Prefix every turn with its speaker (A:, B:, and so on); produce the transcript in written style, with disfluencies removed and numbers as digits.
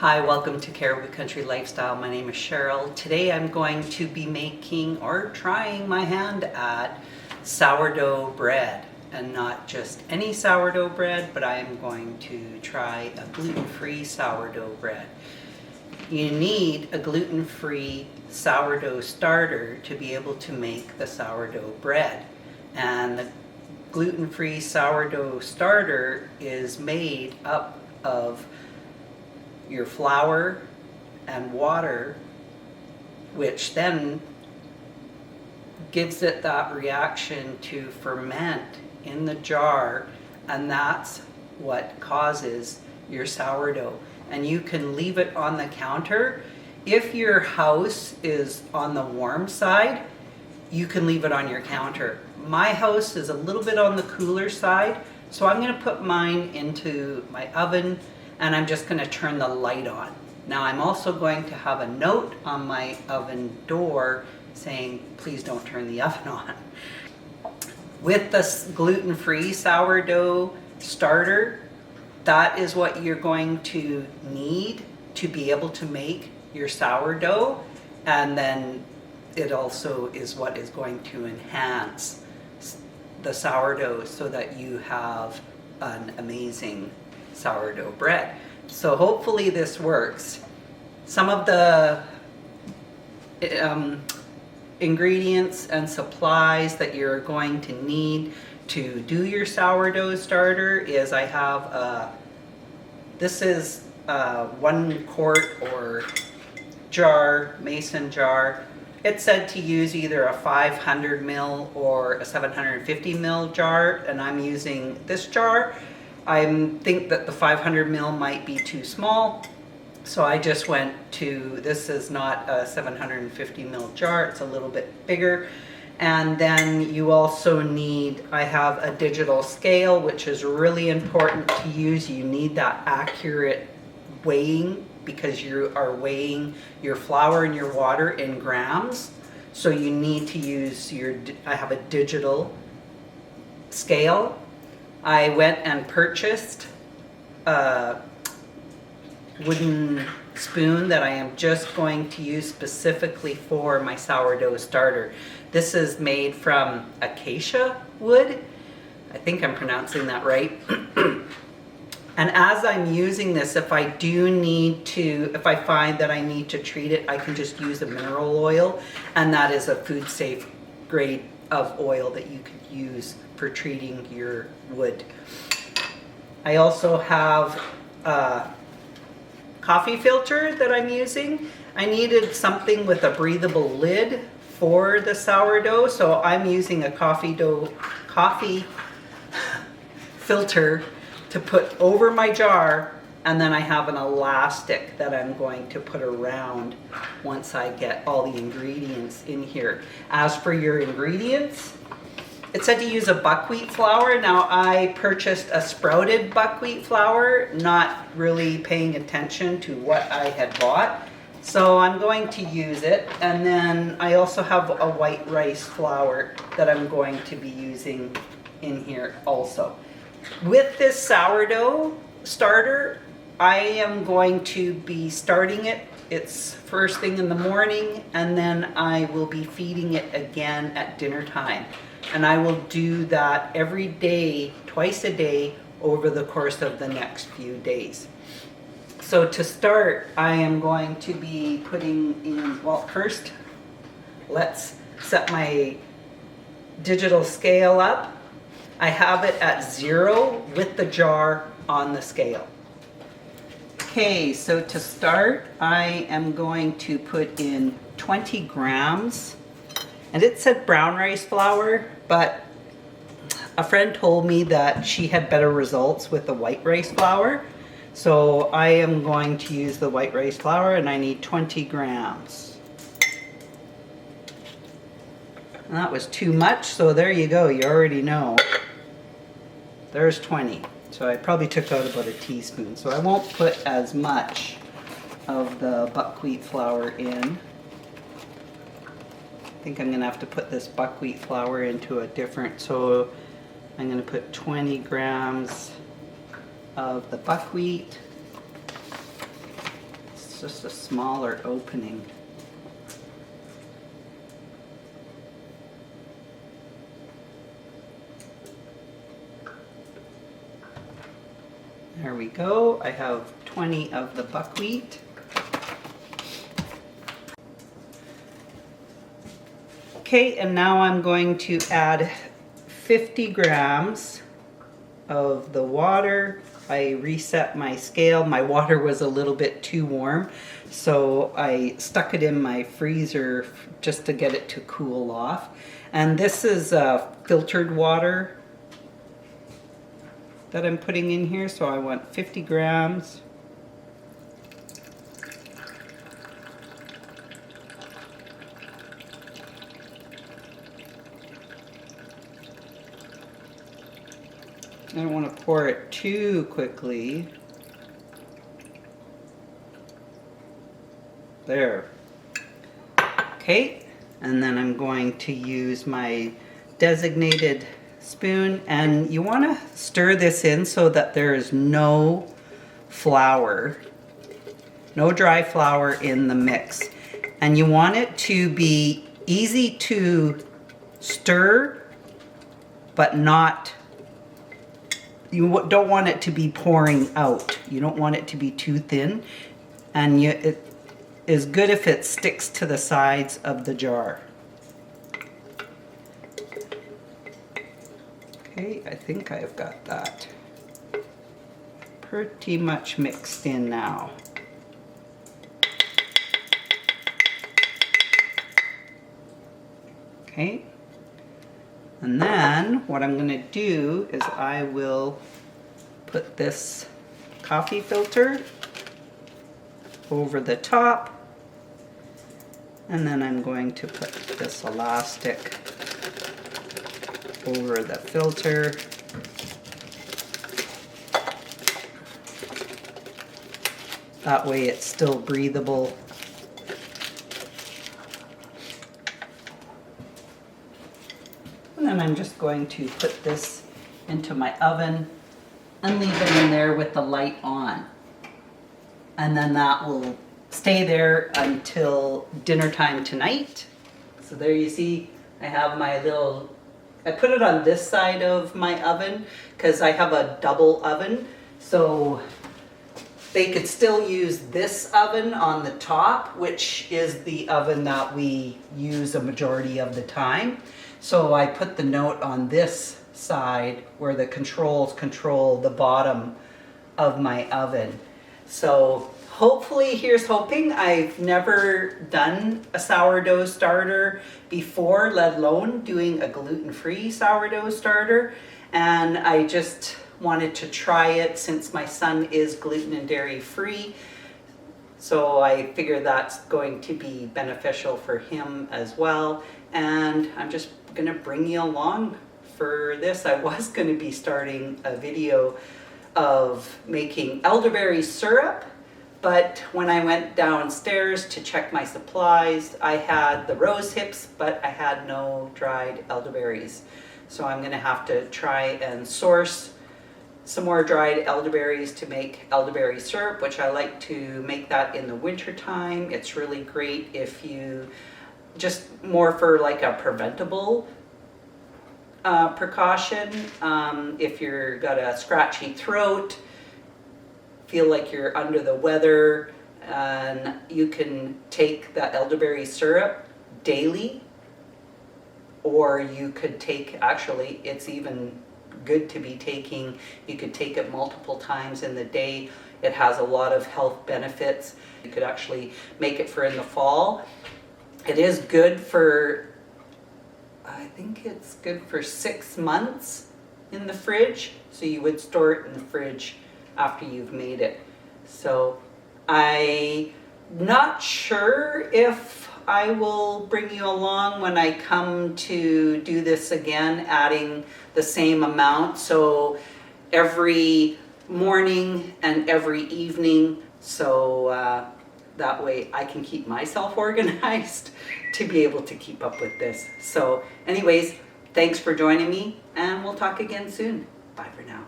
A: Hi, welcome to Caribou Country Lifestyle. My name is Cheryl. Today I'm going to be making or trying my hand at sourdough bread. And not just any sourdough bread, but I am going to try a gluten-free sourdough bread. You need a gluten-free sourdough starter to be able to make the sourdough bread. And the gluten-free sourdough starter is made up of your flour and water, which then gives it that reaction to ferment in the jar, and that's what causes your sourdough. And you can leave it on the counter. If your house is on the warm side, you can leave it on your counter. My house is a little bit on the cooler side, so I'm going to put mine into my oven and I'm just going to turn the light on. Now I'm also going to have a note on my oven door saying, please don't turn the oven on. With this gluten-free sourdough starter, that is what you're going to need to be able to make your sourdough, and then it also is what is going to enhance the sourdough so that you have an amazing sourdough bread. So hopefully this works. Some of the ingredients and supplies that you're going to need to do your sourdough starter is I have this is 1 quart or jar, mason jar. It said to use either a 500 ml or a 750 ml jar, and I'm using this jar. I think that the 500 ml might be too small, so I just went to, this is not a 750 ml jar, it's a little bit bigger. And then you also need, I have a digital scale, which is really important to use. You need that accurate weighing because you are weighing your flour and your water in grams. So you need to use I have a digital scale. I went and purchased a wooden spoon that I am just going to use specifically for my sourdough starter. This is made from acacia wood. I think I'm pronouncing that right. And as I'm using this, if I find that I need to treat it, I can just use a mineral oil, and that is a food safe grade of oil that you could use for treating your wood. I also have a coffee filter that I'm using. I needed something with a breathable lid for the sourdough, so I'm using a coffee filter to put over my jar, and then I have an elastic that I'm going to put around once I get all the ingredients in here. As for your ingredients, it said to use a buckwheat flour. Now I purchased a sprouted buckwheat flour, not really paying attention to what I had bought. So I'm going to use it. And then I also have a white rice flour that I'm going to be using in here also. With this sourdough starter, I am going to be starting it. It's first thing in the morning, and then I will be feeding it again at dinner time. And I will do that every day, twice a day, over the course of the next few days. So to start, I am going to be putting in, well, first, let's set my digital scale up. I have it at 0 with the jar on the scale. Okay, so to start, I am going to put in 20 grams. And it said brown rice flour, but a friend told me that she had better results with the white rice flour. So I am going to use the white rice flour, and I need 20 grams. And that was too much, so there you go, you already know. There's 20. So I probably took out about a teaspoon. So I won't put as much of the buckwheat flour in. I think I'm going to have to put this buckwheat flour into a different, so I'm going to put 20 grams of the buckwheat. It's just a smaller opening. There we go. I have 20 of the buckwheat. Okay, and now I'm going to add 50 grams of the water. I reset my scale. My water was a little bit too warm, so I stuck it in my freezer just to get it to cool off. And this is filtered water that I'm putting in here, so I want 50 grams. I don't want to pour it too quickly. There. Okay, and then I'm going to use my designated spoon, and you want to stir this in so that there is no flour, no dry flour in the mix. And you want it to be easy to stir, but not, you don't want it to be pouring out. You don't want it to be too thin, and it is good if it sticks to the sides of the jar. Okay, I think I've got that pretty much mixed in now. Okay, and then what I'm going to do is I will put this coffee filter over the top, and then I'm going to put this elastic over the filter. That way it's still breathable. And then I'm just going to put this into my oven and leave it in there with the light on. And then that will stay there until dinner time tonight. So there you see, I have my little, I put it on this side of my oven because I have a double oven. So they could still use this oven on the top, which is the oven that we use a majority of the time. So I put the note on this side where the controls control the bottom of my oven. So hopefully, here's hoping. I've never done a sourdough starter before, let alone doing a gluten-free sourdough starter. And I just wanted to try it since my son is gluten and dairy free. So I figure that's going to be beneficial for him as well. And I'm just gonna bring you along for this. I was gonna be starting a video of making elderberry syrup, but when I went downstairs to check my supplies, I had the rose hips, but I had no dried elderberries. So I'm gonna have to try and source some more dried elderberries to make elderberry syrup, which I like to make that in the winter time. It's really great if you, just more for like a preventable precaution. If you're got a scratchy throat, feel like you're under the weather, and you can take the elderberry syrup daily, or you could take, actually it's even good to be taking, you could take it multiple times in the day. It has a lot of health benefits. You could actually make it for in the fall. It is good for, I think it's good for 6 months in the fridge. So you would store it in the fridge after you've made it. So I'm not sure if I will bring you along when I come to do this again, adding the same amount. So every morning and every evening. So that way I can keep myself organized to be able to keep up with this. So anyways, thanks for joining me, and we'll talk again soon. Bye for now.